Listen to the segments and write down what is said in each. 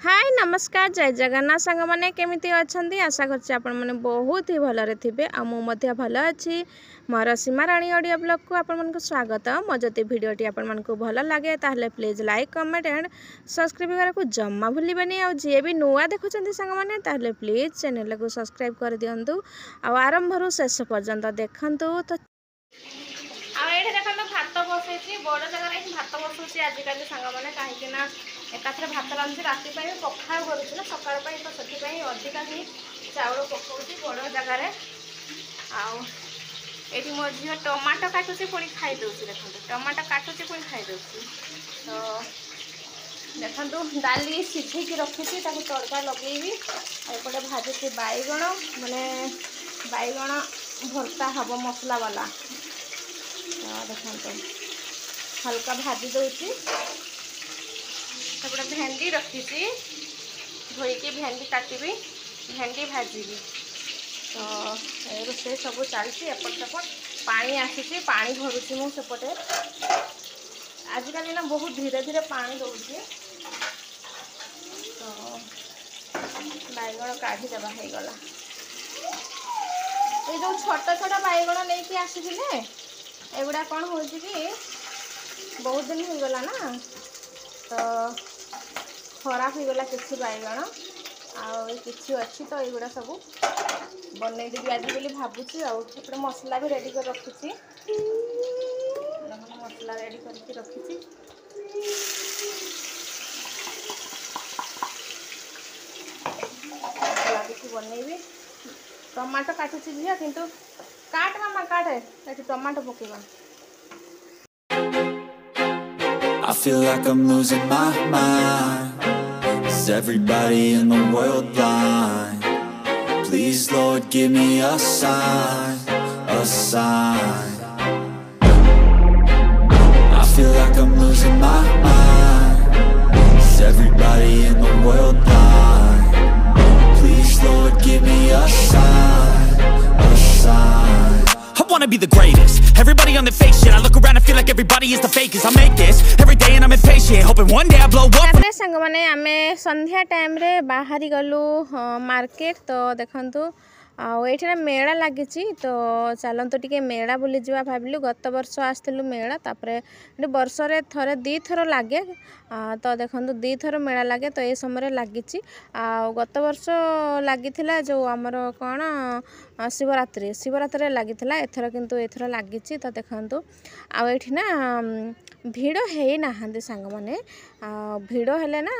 हाय नमस्कार जय जगन्नाथ सांग मैंने केमिति अच्छंती आशा करछि आपण माने बहुत ही भलरे थिबे आ मु मध्य भल अछि। मोर सीमा राणी ऑडियो ब्लॉग को आपण मानक स्वागत। मो जति वीडियोटी आपण मानक भल लागे ताहले please like comment and subscribe करा को जम्मा भूलिबेनी। आ जे भी नुआ देखुचंती सांग माने ताहले प्लीज चैनल को सब्सक्राइब कर दियंतु आ आरंभ रु शेष पर्यंत देखंतु। तो आइठे देखो भात बसैछि बड़ जगह रे भात बसौछि आजिकल सांग माने काहे ना एकाथरे भात रांधि राति पई पखाळ करूछि ना सकाळ पई तो सथि पई अधिका ही चाउल पकाउछि बड़ जगह रे। आउ एठी मोर झियो टमाटो काटुछि पुणी खाइ दउछि। देखंतु टमाटो काटुछि पुणी खाइ दउछि। तो देखंतु डाली सिझे की रखिछि ताकू तड़का लगेबी। एपटे भाजुछि बैगण माने बैगण भरता हबो मसला वाला। तो देखंतु हल्का भाजी दउछि। सेपटे भेंडी रखिछि धोईकी भेंडी काटिबी भेंडी भाजीबी। तो रोषे सब चलती एपट सेपट पानी आसी पानी भरुछि मु सेपटे। आजिकल ना बहुत धीरे धीरे पानी दउछि। तो बैगण काढ़ी देबा हे गला। ए जो छोटा छोटा बैगण लेके आसीथिले एगुड़ा कौन हो कि बहुत दिन हो गला ना तो खराब हो गला किसी बैगण आछि तो एगुड़ा सब बनई देवी आज बोली भावुची। आउे मसला भी रेडी कर रखी मसला रेडी करके रखी बनईबी। टमाटो काटुची झिया किंतु काट मामा काटे ये tomato पकेबा। I feel like I'm losing my mind. Is everybody in the world blind? Please Lord give me a sign, a sign. I feel like I'm losing my mind. Is everybody in the world blind? Please Lord give me a sign, a sign. I wanna be the greatest. Everybody on the fake shit. I look around and feel like everybody is the fakest. I make this every day and I'm impatient, hoping one day I blow up. संग माने आमे संध्या time रे बाहरी गलु market. तो देखंतु आठे मेला लगी। तो चलतु टे मेला बुली जा भाविलु। गत वर्ष आसलु मेला तापरे वर्ष रे थरे दी थर लगे। तो देखो दी थर मेला लगे तो ये समय लगी। गत वर्ष लगी जो आमर कौन शिवरात्रि लगी एथर किंतु एथर लगी। तो देखु आठी ना भिड़ है ना सांग मैंने भिड़ हेले ना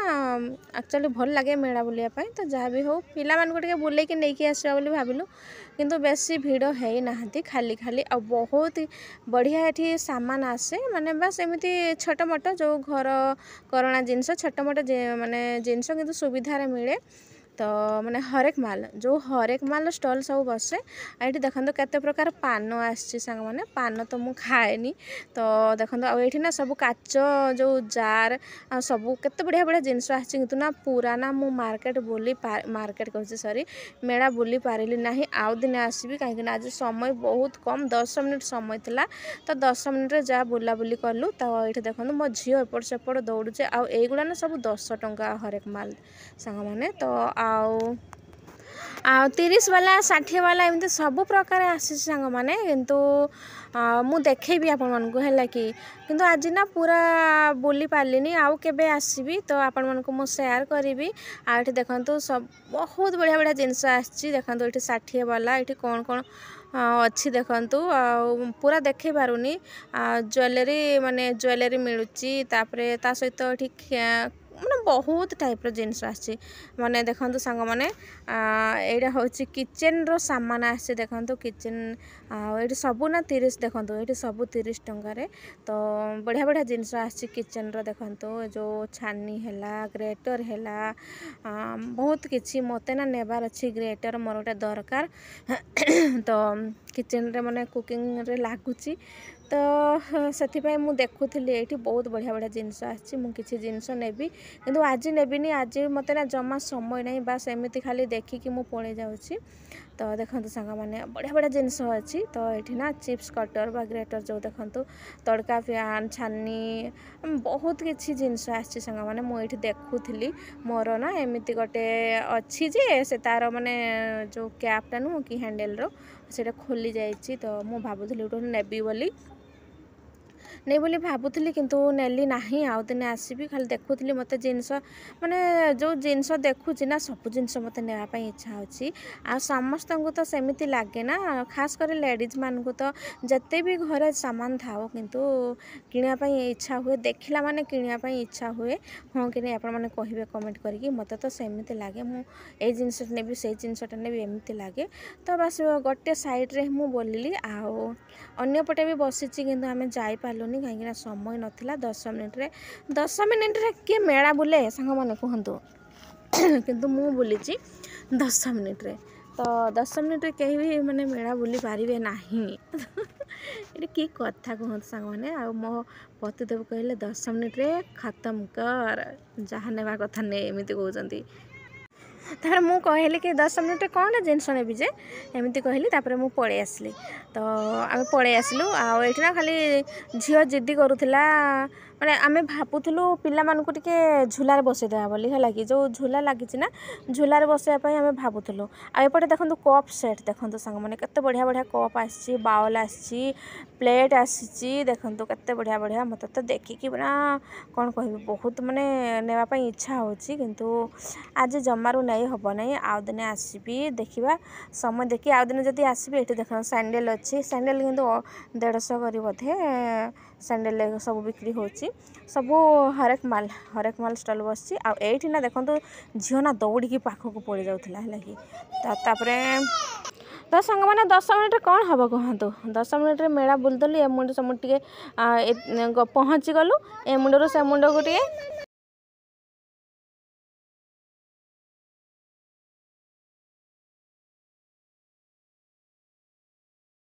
एक्चुअली भल लगे मेला बुलिया। तो जहाँ भी हो पिला मानक टे बुलेकी नहीं आसवा बोली भाविलु किंतु बेसी भिड़ है ना खाली खाली आ बहुत बढ़िया ये सामान आसे माने बस एमती छोट मोट जो घर करणा जिनस छोट मोट माने जिनस किंतु सुविधा मिले। तो माने हरेक माल जो हरेक माल स्टॉल सब बसे। ये देखो केते प्रकार पान आसी सांग माने पान तो मु खाएनी। तो देखो आठी ना सब काच जो जार सब केते बढ़िया बढ़िया जिनस आसी किंतु ना पूरा ना मु मार्केट बुली मार्केट कहूँ सॉरी मेला बुली पारिली ना। आउ दिन आसबि कहीं आज समय बहुत कम 10 मिनिट समय थिला। तो 10 मिनिट जहाँ बुलाबुली कलु। तो ये देखो मो झील एपट सेपट दौड़े आउगुड़ा ना सब 10 टंका हरेक माल सांग माने। तो आउ 30 वाला 60 वाला एमती सब प्रकार आसी सांग माने किंतु मु देखेबी आपण मानकु हैला कि किंतु आज ना पूरा बुली पारलिनी। आउ केबे आसीबी तो आपण मानकु मु शेयर करिवि। आ एठी देखंतु सब बहुत बढ़िया बढ़िया जिनस आछि। देखंतु एठी 60 वाला एठी कौन कौन अच्छी देखंतु पूरा देखे पारुनी। ज्वेलरी माने ज्वेलरी मिलुची तापरे ता सहित एठी माने बहुत टाइप रो जिनस आछि। माने देखंतु सांग माने एडा होछि किचन रो सामान आछि। देखंतु किचन एठी सब ना 30 देखंतु एठी सब 30 टंका रे। तो बढ़िया बढ़िया जिनस आछि किचन रो। देखंतु जो छानी हैला ग्रेटर हैला बहुत किछि मते ना नेबार अछि ग्रेटर मोर गोटे दरकार। तो किचन रे माने कुकिंग रे लागुची। तो से मुझे देखुली ये बहुत बढ़िया बढ़िया जिनस आसी जिनस नेबी किंतु आज नेबिनी। आज मत ना जमा समय नहीं बस एमती खाली देखिकी मु पड़े जाऊँगी। तो देखो सांग मैंने बढ़िया बढ़िया जिनस अच्छी तो ये ना चिप्स कटर बा ग्रेटर जो देखो तड़का प्यान छानी बहुत किसी जिनस आसी सांग मैंने मुझे देखुली मोर ना एमती गोटे अच्छी जे से तार माने जो कैपटा नुह कि हैंडल रो से खोली जाइए तो मुझे भावुली गोटे नेबी बोली नहीं बोली भावुली किंतु नेली नहीं आउ दिन आसबि खाली देखुली मत जिनस माने जो जिनस देखुची ना सब जिनस मत नापी इच्छा होची आ समस्त को तो सेमती लगे ना खास कर लेडीज मान को तो जिते भी घरे सामान थाओ किंतु किनापी इच्छा हुए देखला माने किनापी इच्छा हुए हाँ कि नहीं आपण मैंने कहे कमेंट करके मत तो सेमती लगे मुझे जिनस नेबी से जिनसटा नेबी एमती लगे तो बस गोटे सैड्रे मुझे बोलिली आउपटे भी बसी किंतु आम जापारूनी कहीं समय नाला 10 मिनिट रे किए मेला बुले सांग मैंने कहतु किंतु मु बुली 10 मिनिट रे तो 10 मिनिट रे कहीं भी मैंने मेला बुली पारे ना ये कि कथा कहते सांग मैंने आ मो पतिदेव कहले 10 मिनिट रे खत्म कर जहाँ नेवा कथा ने एमती कहते तापर मु कहली कि 10 मिनिट कौन जिनस नेबी जे एमती कहली तापर मु पड़े आसली तो आम पड़े आसलु आठ ना खाली झील जिद्दी करूला माने आमे भावुलु पिला मानकु टिके झूलार बसईदेवा बोली है कि जो झूला लगी ना झूलार बसैवाई आम भावुलु आएपटे देखो कप सेट देखो सांग मैंने केते बढ़िया बढ़िया कप आसी बाउल आसी प्लेट आसी देखो केते बढ़िया बढ़िया मत तो देखिकी पूरा कौन कह बहुत माने नेवाई इच्छा होची किंतु आज जमारू नहीं हम ना आउ दिन आसबि देखा समय देखी आउ दिन जब आसबि ये देख सैंडल अच्छी सैंडल किंतु 150 करी बोधे सैंडल सब बिक्री होची सब हरेक माल स्टल बस आठी ना देखो झील ना दौड़ी पाखक पड़ जाऊला है कि तो सांग मैंने 10 मिनिट कौन हम कहतु 10 मिनिट मेला बुलदेलु ए मुंड से मुंड टे पहुँची गलु ए मुंडर से मुंड को टे